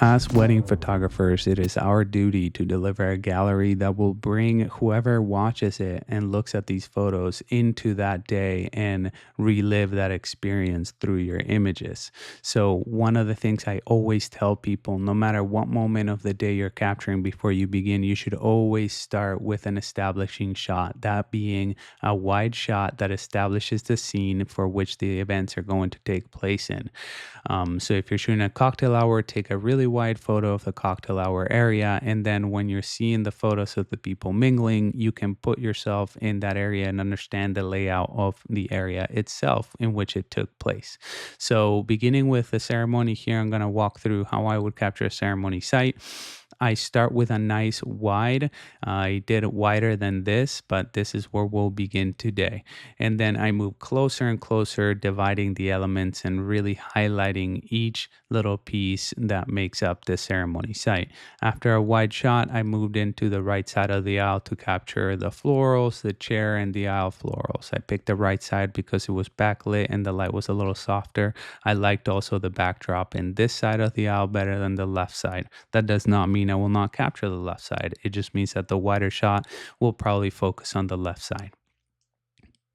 As wedding photographers, it is our duty to deliver a gallery that will bring whoever watches it and looks at these photos into that day and relive that experience through your images. So, one of the things I always tell people, no matter what moment of the day you're capturing before you begin, you should always start with an establishing shot, that being a wide shot that establishes the scene for which the events are going to take place in. So if you're shooting a cocktail hour, take a really wide photo of the cocktail hour area. And then when you're seeing the photos of the people mingling, you can put yourself in that area and understand the layout of the area itself in which it took place. So beginning with the ceremony here, I'm going to walk through how I would capture a ceremony site. I start with a nice wide. I did it wider than this, but this is where we'll begin today. And then I move closer and closer, dividing the elements and really highlighting each little piece that makes up the ceremony site. After a wide shot, I moved into the right side of the aisle to capture the florals, the chair, and the aisle florals. I picked the right side because it was backlit and the light was a little softer. I liked also the backdrop in this side of the aisle better than the left side. That does not mean I will not capture the left side. It just means that the wider shot will probably focus on the left side.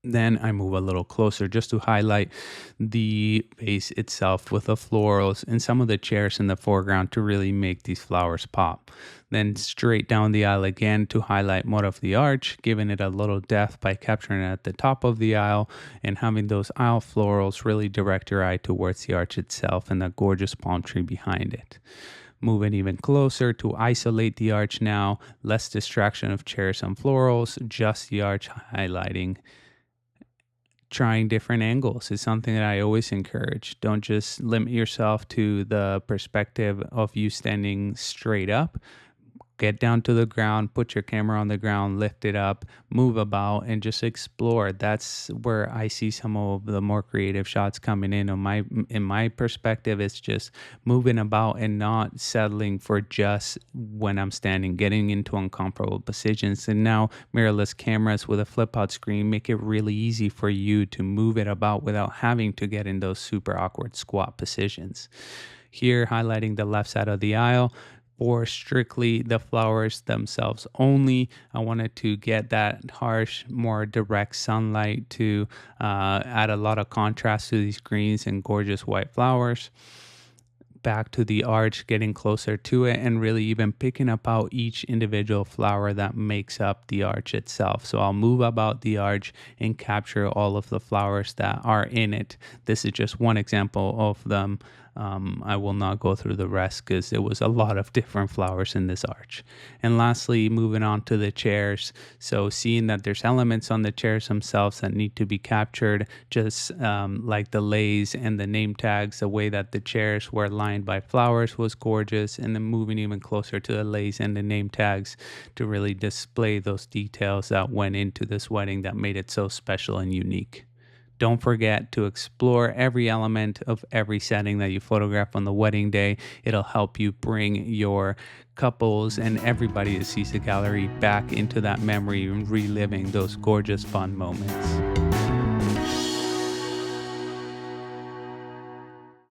Then I move a little closer just to highlight the base itself with the florals and some of the chairs in the foreground to really make these flowers pop. Then straight down the aisle again to highlight more of the arch, giving it a little depth by capturing it at the top of the aisle and having those aisle florals really direct your eye towards the arch itself and the gorgeous palm tree behind it. Moving even closer to isolate the arch now, less distraction of chairs and florals, just the arch highlighting. Trying different angles is something that I always encourage. Don't just limit yourself to the perspective of you standing straight up. Get down to the ground, put your camera on the ground, lift it up, move about, and just explore. That's where I see some of the more creative shots coming in. In my perspective, it's just moving about and not settling for just when I'm standing, getting into uncomfortable positions. And now mirrorless cameras with a flip out screen make it really easy for you to move it about without having to get in those super awkward squat positions. Here, highlighting the left side of the aisle for strictly the flowers themselves only. I wanted to get that harsh, more direct sunlight to add a lot of contrast to these greens and gorgeous white flowers. Back to the arch, getting closer to it, and really even picking up out each individual flower that makes up the arch itself. So I'll move about the arch and capture all of the flowers that are in it. This is just one example of them. I will not go through the rest because there was a lot of different flowers in this arch. And lastly, moving on to the chairs. So seeing that there's elements on the chairs themselves that need to be captured, just like the lays and the name tags, the way that the chairs were lined by flowers was gorgeous. And then moving even closer to the lays and the name tags to really display those details that went into this wedding that made it so special and unique. Don't forget to explore every element of every setting that you photograph on the wedding day. It'll help you bring your couples and everybody that sees the gallery back into that memory and reliving those gorgeous, fun moments.